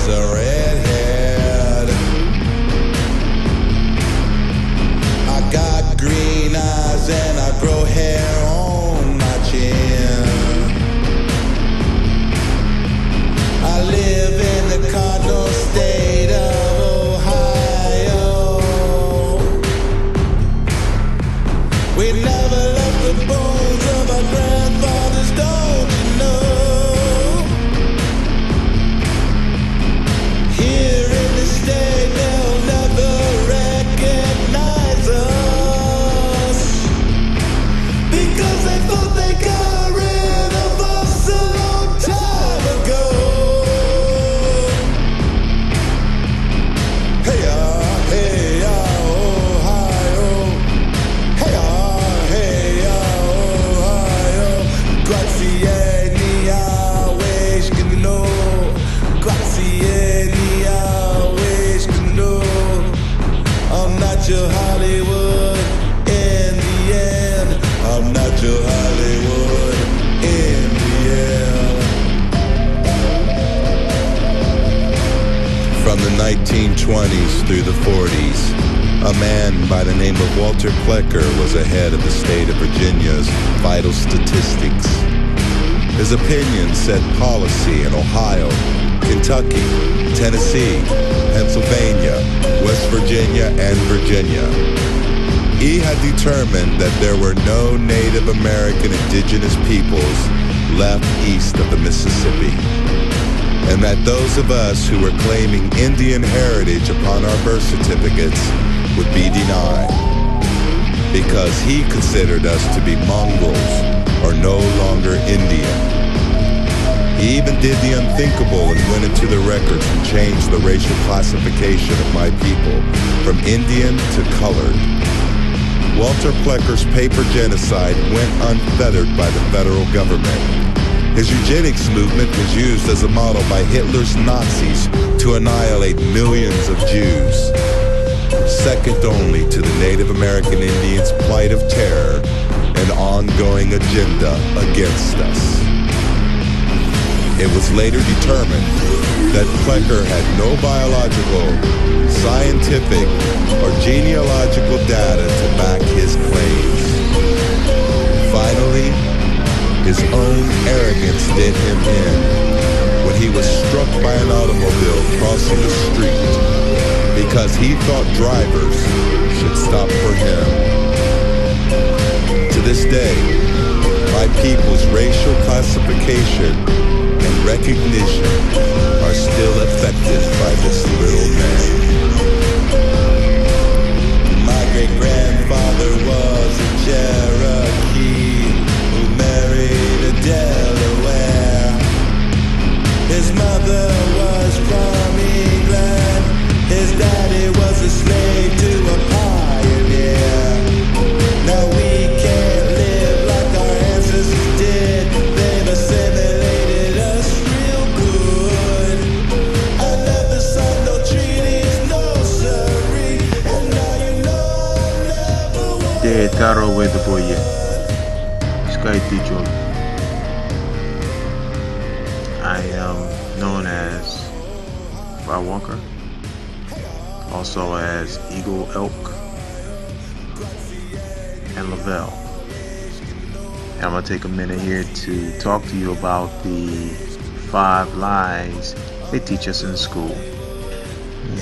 was a redhead. I got green eyes and I grow hair on my chin. I live in the cardinal state of Ohio. We never left the bones of our grandfathers, don't you know? Here in the state they'll never recognize us, because they thought they got rid of us a long time ago. Hey Ohio. Hey Ohio. Grazie mia, wish to know. Grazie mia, wish to know. I'm not your Hollywood in the end. I'm not your Hollywood in the end. From the 1920s through the 40s, a man by the name of Walter Plecker was ahead of the state of Virginia's vital statistics. His opinions set policy in Ohio, Kentucky, Tennessee, Pennsylvania, West Virginia, and Virginia. He had determined that there were no Native American indigenous peoples left east of the Mississippi, and that those of us who were claiming Indian heritage upon our birth certificates would be denied, because he considered us to be mongrels or no longer Indian. He even did the unthinkable and went into the records and changed the racial classification of my people from Indian to colored. Walter Plecker's paper genocide went unfettered by the federal government. His eugenics movement was used as a model by Hitler's Nazis to annihilate millions of Jews, second only to the Native American Indians' plight of terror and ongoing agenda against us. It was later determined that Plecker had no biological, scientific, or genealogical data to back his claims. Finally, his own arrogance did him in when he was struck by an automobile crossing the street because he thought drivers should stop for him. To this day, my people's racial classification and recognition are still affected by this little man. My great-grandfather was a Cherokee who married a Delaware. His mother was from England. His daddy was a slave to a pioneer. Now we can't live like our ancestors did. They've assimilated us real good. I never signed no treaties, no siree. And now you know I never want. Dead Taro with the boy, Sky Teacher. I am known as Fry Walker, also as Eagle Elk and Lavelle. And I'm going to take a minute here to talk to you about the 5 lies they teach us in school.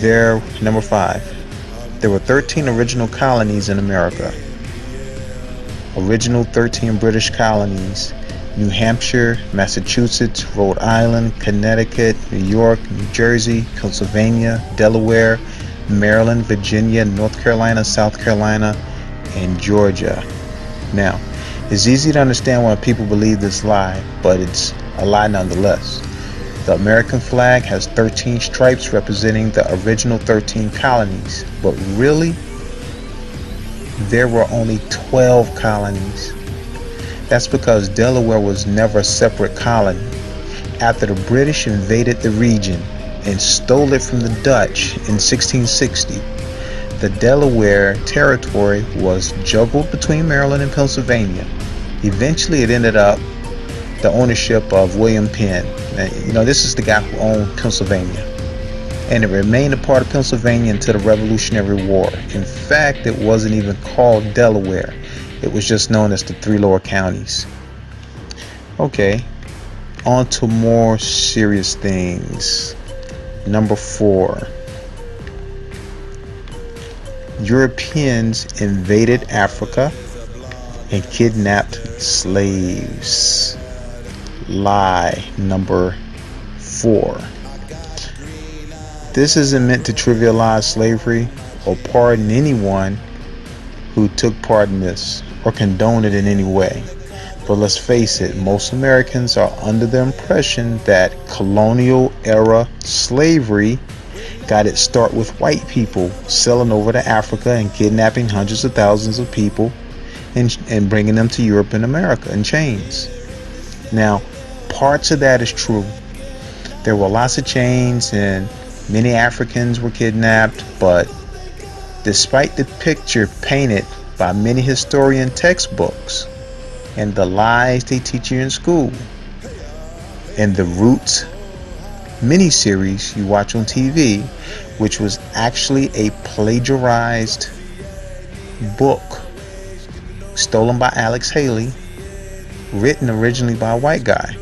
There, number 5. There were 13 original colonies in America. Original 13 British colonies: New Hampshire, Massachusetts, Rhode Island, Connecticut, New York, New Jersey, Pennsylvania, Delaware, Maryland, Virginia, North Carolina, South Carolina, and Georgia. Now, it's easy to understand why people believe this lie, but it's a lie nonetheless. The American flag has 13 stripes representing the original 13 colonies, but really, there were only 12 colonies. That's because Delaware was never a separate colony. After the British invaded the region and stole it from the Dutch in 1660, the Delaware territory was juggled between Maryland and Pennsylvania. Eventually it ended up the ownership of William Penn. Now, this is the guy who owned Pennsylvania. and it remained a part of Pennsylvania until the Revolutionary War. In fact, it wasn't even called Delaware. It was just known as the three lower counties. Okay, on to more serious things. Number 4. Europeans invaded Africa and kidnapped slaves. Lie number 4. This isn't meant to trivialize slavery or pardon anyone who took part in this or condone it in any way. But let's face it, most Americans are under the impression that colonial era slavery got its start with white people selling over to Africa and kidnapping hundreds of thousands of people and bringing them to Europe and America in chains. Now, parts of that is true. There were lots of chains and many Africans were kidnapped, but despite the picture painted by many historian textbooks and the lies they teach you in school and the Roots miniseries you watch on TV, which was actually a plagiarized book stolen by Alex Haley, written originally by a white guy.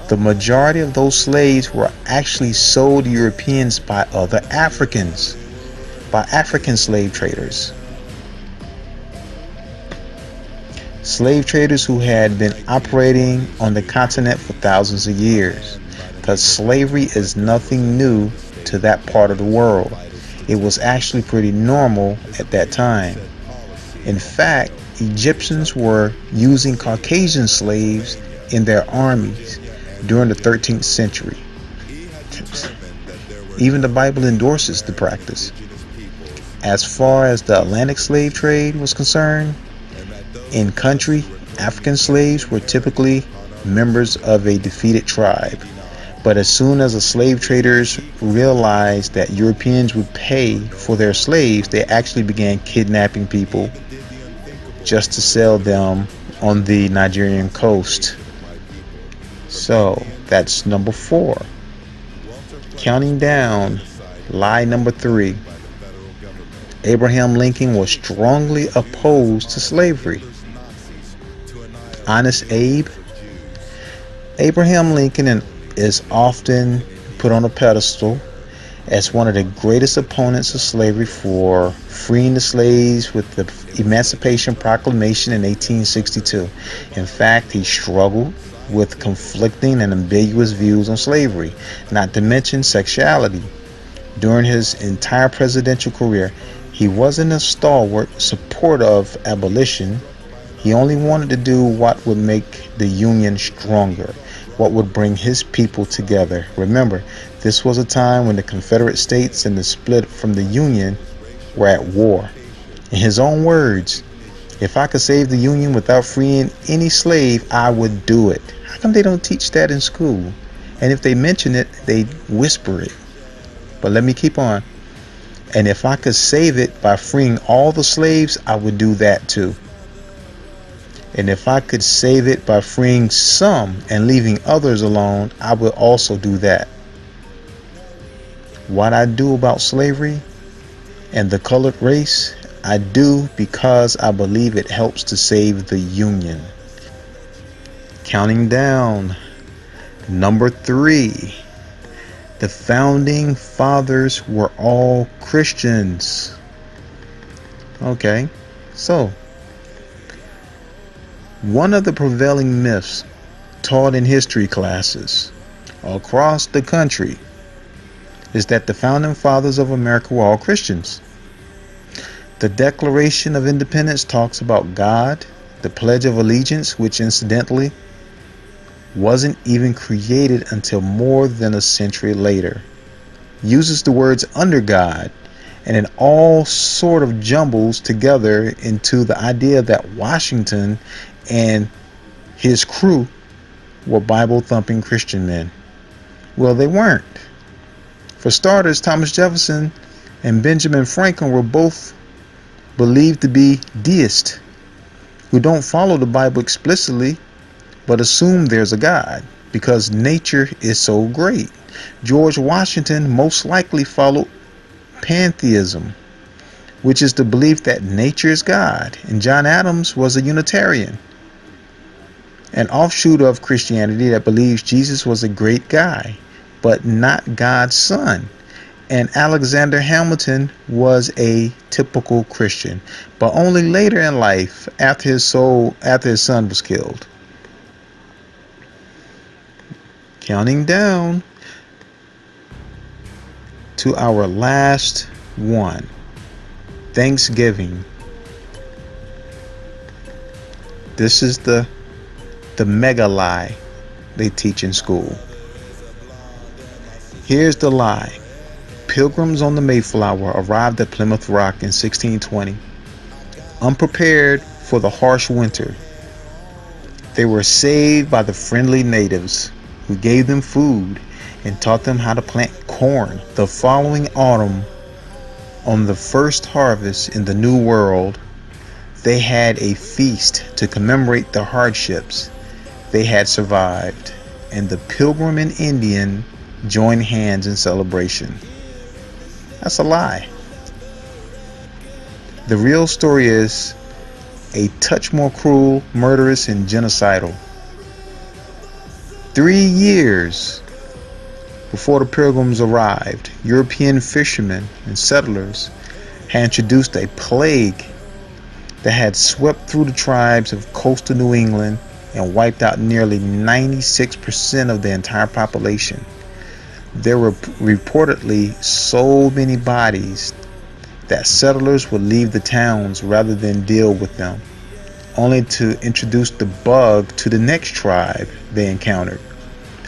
The majority of those slaves were actually sold to Europeans by other Africans, by African slave traders. Slave traders who had been operating on the continent for thousands of years, because slavery is nothing new to that part of the world. It was actually pretty normal at that time. In fact, Egyptians were using Caucasian slaves in their armies during the 13th century. Even the Bible endorses the practice. As far as the Atlantic slave trade was concerned, in country, African slaves were typically members of a defeated tribe. But as soon as the slave traders realized that Europeans would pay for their slaves, they actually began kidnapping people just to sell them on the Nigerian coast. So that's number 4. Counting down, lie number 3. Abraham Lincoln was strongly opposed to slavery. Honest Abe. Abraham Lincoln is often put on a pedestal as one of the greatest opponents of slavery for freeing the slaves with the Emancipation Proclamation in 1862. In fact, he struggled with conflicting and ambiguous views on slavery, not to mention sexuality. During his entire presidential career, he wasn't a stalwart supporter of abolition. He only wanted to do what would make the Union stronger, what would bring his people together. Remember, this was a time when the Confederate States and the split from the Union were at war. In his own words, if I could save the Union without freeing any slave, I would do it. How come they don't teach that in school? And if they mention it, they whisper it. But let me keep on. And if I could save it by freeing all the slaves, I would do that too. And if I could save it by freeing some and leaving others alone, I would also do that. What I do about slavery and the colored race, I do because I believe it helps to save the Union. Counting down, number 3. The founding fathers were all Christians. Okay, so one of the prevailing myths taught in history classes across the country is that the founding fathers of America were all Christians. The Declaration of Independence talks about God, the Pledge of Allegiance, which incidentally wasn't even created until more than a century later, uses the words under God, and it all sort of jumbles together into the idea that Washington and his crew were Bible-thumping Christian men. Well, they weren't. For starters, Thomas Jefferson and Benjamin Franklin were both believed to be deists who don't follow the Bible explicitly but assume there's a God. because nature is so great. George Washington most likely followed pantheism, which is the belief that nature is God, and John Adams was a Unitarian, an offshoot of Christianity that believes Jesus was a great guy, but not God's son. And Alexander Hamilton was a typical Christian, but only later in life, after his son was killed. Counting down to our last one, Thanksgiving. This is the mega lie they teach in school. Here's the lie. Pilgrims on the Mayflower arrived at Plymouth Rock in 1620, unprepared for the harsh winter. They were saved by the friendly natives who gave them food and taught them how to plant corn. The following autumn, on the first harvest in the New World, they had a feast to commemorate the hardships they had survived, and the Pilgrim and Indian joined hands in celebration. That's a lie. The real story is a touch more cruel, murderous, and genocidal. 3 years before the Pilgrims arrived, European fishermen and settlers had introduced a plague that had swept through the tribes of coastal New England and wiped out nearly 96% of the entire population. There were reportedly so many bodies that settlers would leave the towns rather than deal with them, only to introduce the bug to the next tribe they encountered.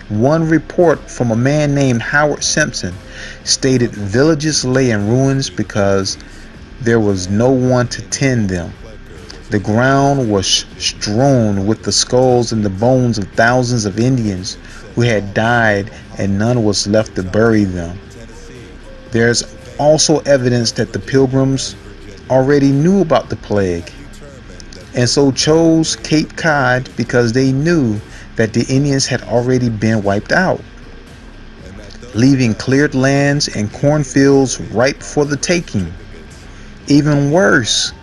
One report from a man named Howard Simpson stated villages lay in ruins because there was no one to tend them. The ground was strewn with the skulls and the bones of thousands of Indians who had died, and none was left to bury them. There's also evidence that the Pilgrims already knew about the plague, and so chose Cape Cod because they knew that the Indians had already been wiped out, leaving cleared lands and cornfields ripe for the taking. Even worse,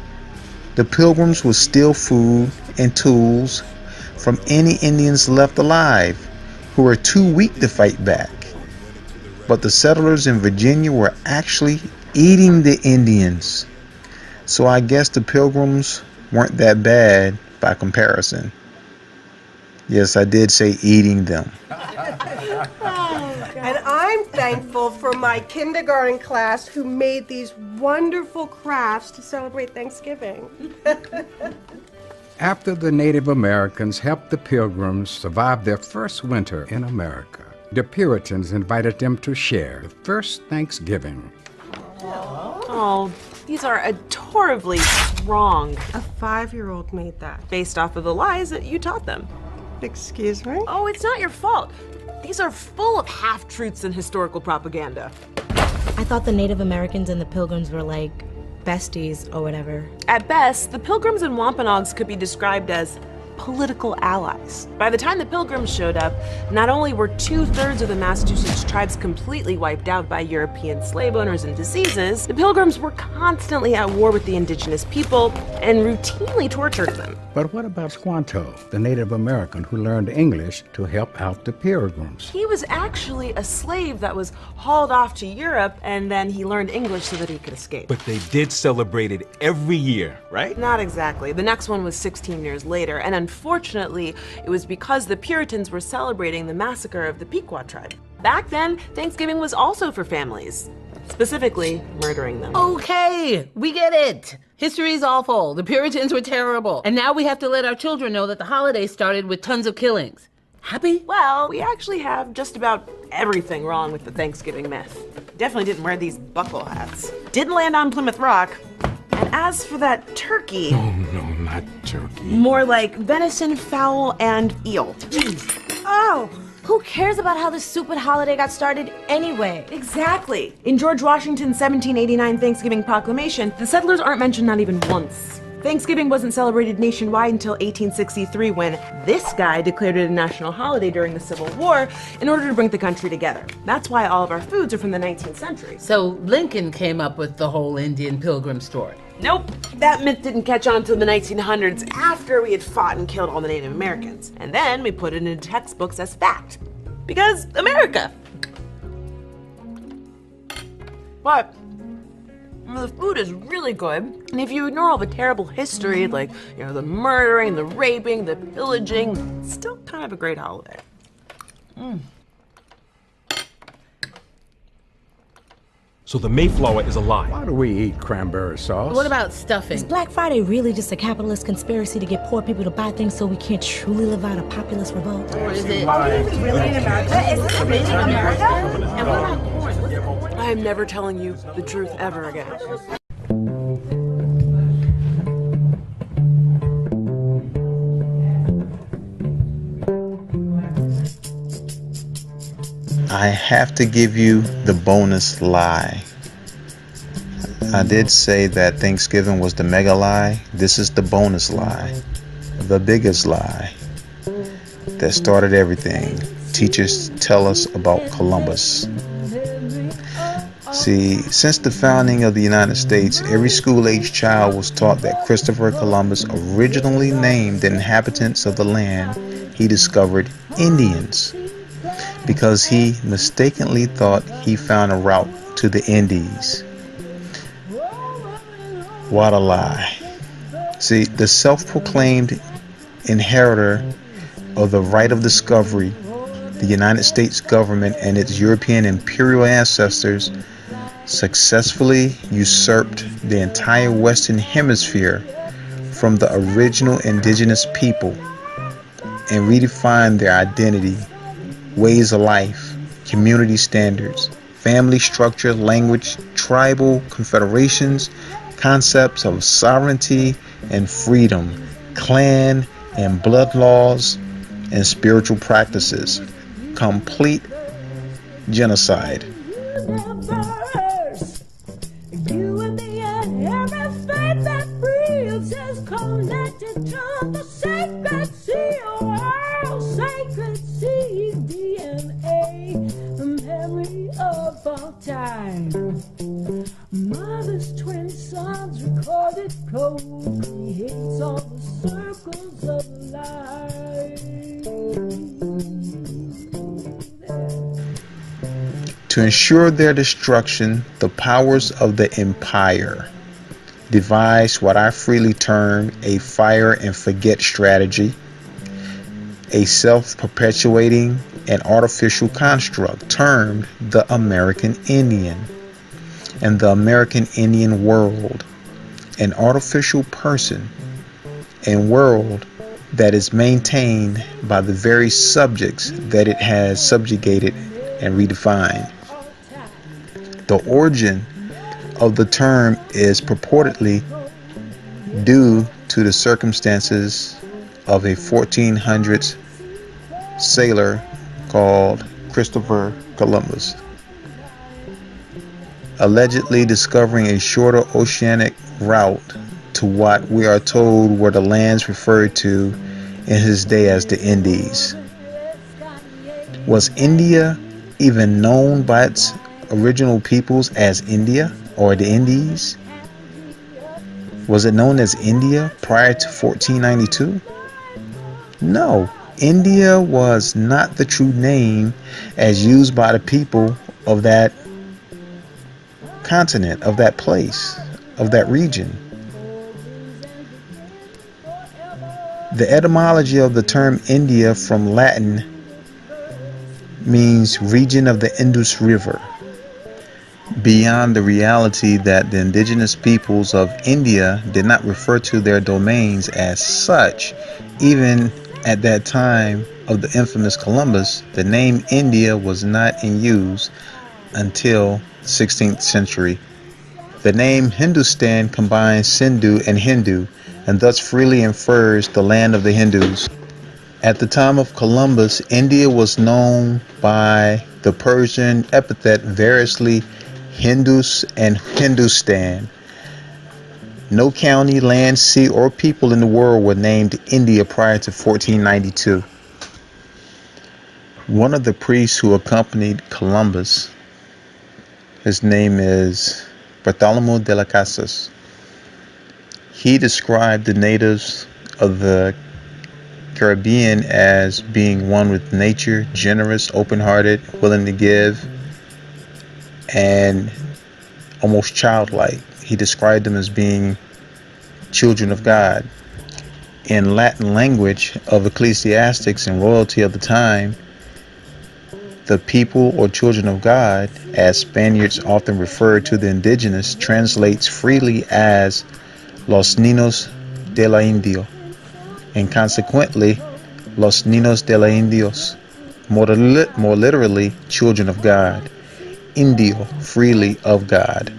the Pilgrims would steal food and tools from any Indians left alive who were too weak to fight back. But the settlers in Virginia were actually eating the Indians. So I guess the Pilgrims weren't that bad by comparison. Yes, I did say eating them. And I'm thankful for my kindergarten class who made these wonderful crafts to celebrate Thanksgiving. After the Native Americans helped the Pilgrims survive their first winter in America, the Puritans invited them to share the first Thanksgiving. Oh, these are adorably wrong. A 5-year-old made that. Based off of the lies that you taught them. Excuse me? Oh, it's not your fault. These are full of half-truths and historical propaganda. I thought the Native Americans and the Pilgrims were like besties or whatever. At best, the Pilgrims and Wampanoags could be described as political allies. By the time the Pilgrims showed up, not only were 2/3 of the Massachusetts tribes completely wiped out by European slave owners and diseases, the Pilgrims were constantly at war with the indigenous people and routinely tortured them. But what about Squanto, the Native American who learned English to help out the Pilgrims? He was actually a slave that was hauled off to Europe, and then he learned English so that he could escape. But they did celebrate it every year, right? Not exactly. The next one was 16 years later, and unfortunately, it was because the Puritans were celebrating the massacre of the Pequot tribe. Back then, Thanksgiving was also for families, specifically murdering them. Okay, we get it. History's awful. The Puritans were terrible. And now we have to let our children know that the holiday started with tons of killings. Happy? Well, we actually have just about everything wrong with the Thanksgiving myth. Definitely didn't wear these buckle hats. Didn't land on Plymouth Rock. And as for that turkey... Oh, no, not turkey. More like venison, fowl, and eel. Oh! Who cares about how this stupid holiday got started anyway? Exactly. In George Washington's 1789 Thanksgiving Proclamation, the settlers aren't mentioned not even once. Thanksgiving wasn't celebrated nationwide until 1863 when this guy declared it a national holiday during the Civil War in order to bring the country together. That's why all of our foods are from the 19th century. So Lincoln came up with the whole Indian pilgrim story. Nope, that myth didn't catch on until the 1900s after we had fought and killed all the Native Americans. And then we put it into textbooks as fact. Because America. But the food is really good, and if you ignore all the terrible history, like, the murdering, the raping, the pillaging, it's still kind of a great holiday. So the Mayflower is a lie. Why do we eat cranberry sauce? What about stuffing? Is Black Friday really just a capitalist conspiracy to get poor people to buy things so we can't truly live out a populist revolt? Or is it? Are we really in America? Is this really America? And what about corn? I am never telling you the truth ever again. I have to give you the bonus lie. I did say that Thanksgiving was the mega lie. This is the bonus lie. The biggest lie that started everything. Teachers tell us about Columbus. See, since the founding of the United States, every school-age child was taught that Christopher Columbus originally named the inhabitants of the land he discovered Indians, because he mistakenly thought he found a route to the Indies. What a lie. See, the self-proclaimed inheritor of the right of discovery, the United States government and its European imperial ancestors successfully usurped the entire Western Hemisphere from the original indigenous people and redefined their identity, ways of life, community standards, family structure, language, tribal confederations, concepts of sovereignty and freedom, clan and blood laws, and spiritual practices. Complete genocide. You and me and every faith that breathes is connected to the sacred seal, sacred seed DNA, the memory of all time. Mother's twin sons recorded code creates all the circles of life. To ensure their destruction, the powers of the empire devised what I freely term a fire and forget strategy, a self-perpetuating and artificial construct termed the American Indian, and the American Indian world, an artificial person and world that is maintained by the very subjects that it has subjugated and redefined. The origin of the term is purportedly due to the circumstances of a 1400s sailor called Christopher Columbus, allegedly discovering a shorter oceanic route to what we are told were the lands referred to in his day as the Indies. Was India even known by its original peoples as India or the Indies? Was it known as India prior to 1492? No, India was not the true name as used by the people of that continent, of that place, of that region. The etymology of the term India from Latin means region of the Indus River. Beyond the reality that the indigenous peoples of India did not refer to their domains as such, even at that time of the infamous Columbus, the name India was not in use until the 16th century. The name Hindustan combines Sindhu and Hindu, and thus freely infers the land of the Hindus. At the time of Columbus, India was known by the Persian epithet variously Hindus and Hindustan. No county, land, sea, or people in the world were named India prior to 1492. One of the priests who accompanied Columbus, his name is Bartholomew de las Casas. He described the natives of the Caribbean as being one with nature, generous, open-hearted, willing to give, and almost childlike. He described them as being children of God. In Latin language of ecclesiastics and royalty of the time, the people or children of God, as Spaniards often refer to the indigenous, translates freely as Los Niños de la Indio, and consequently Los Niños de la Indios, more literally children of God, Indio, freely of God.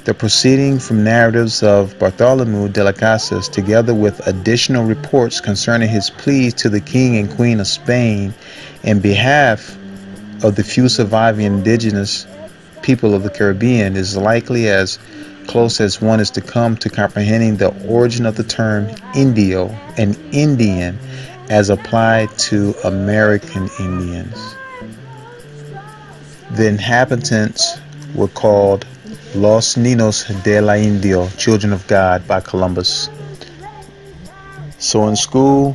The proceeding from narratives of Bartholomew de las Casas, together with additional reports concerning his pleas to the King and Queen of Spain in behalf of the few surviving indigenous people of the Caribbean, is likely as close as one is to come to comprehending the origin of the term Indio and Indian as applied to American Indians. The inhabitants were called Los Niños de la Indio, children of God, by Columbus. So in school,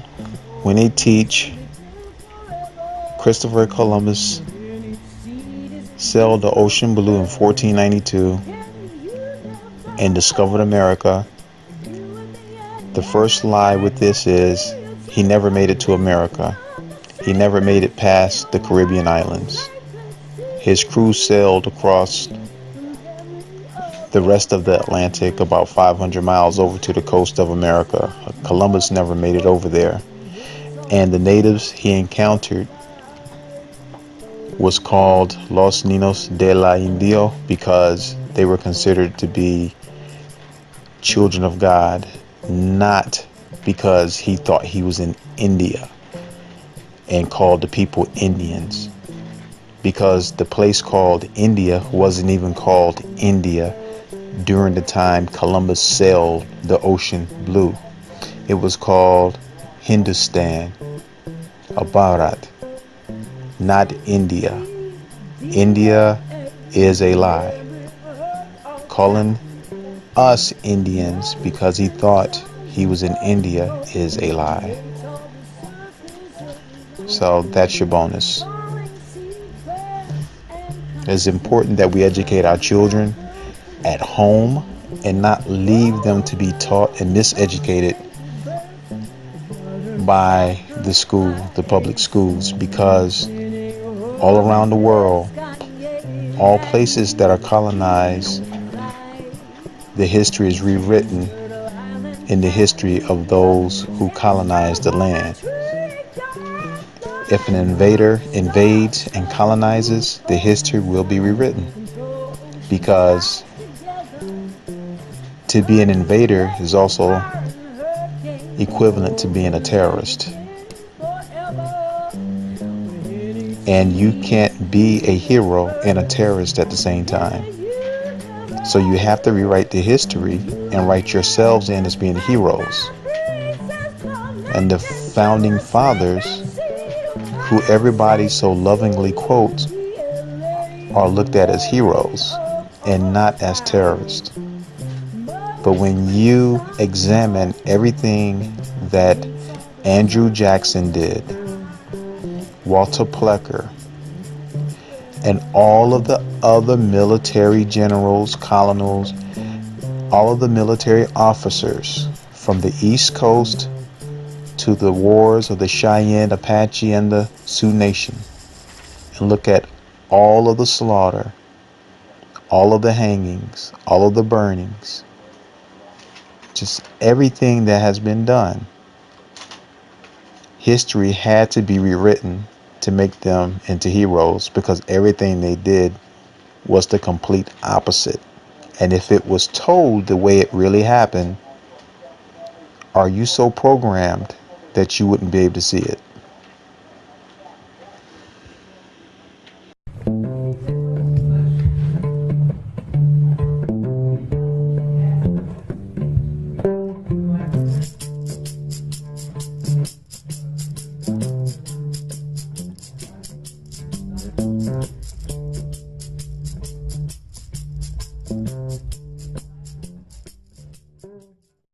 when they teach Christopher Columbus sailed the ocean blue in 1492 and discovered America, the first lie with this is he never made it to America. He never made it past the Caribbean islands. His crew sailed across the rest of the Atlantic, about 500 miles over to the coast of America. Columbus never made it over there. And the natives he encountered was called Los Niños de la Indio because they were considered to be children of God, not because he thought he was in India and called the people Indians, because the place called India wasn't even called India during the time Columbus sailed the ocean blue. It was called Hindustan, or Bharat, not India. India is a lie. Calling us Indians because he thought he was in India is a lie. So that's your bonus. It's important that we educate our children at home and not leave them to be taught and miseducated by the school, the public schools, because all around the world, all places that are colonized, the history is rewritten in the history of those who colonized the land. If an invader invades and colonizes, the history will be rewritten, because to be an invader is also equivalent to being a terrorist. And you can't be a hero and a terrorist at the same time. So you have to rewrite the history and write yourselves in as being heroes. And the founding fathers, who everybody so lovingly quotes, are looked at as heroes and not as terrorists. But when you examine everything that Andrew Jackson did, Walter Plecker, and all of the other military generals, colonels, all of the military officers from the East Coast to the wars of the Cheyenne, Apache, and the Sioux Nation, and look at all of the slaughter, all of the hangings, all of the burnings, just everything that has been done. History had to be rewritten to make them into heroes, because everything they did was the complete opposite. And if it was told the way it really happened, are you so programmed that you wouldn't be able to see it?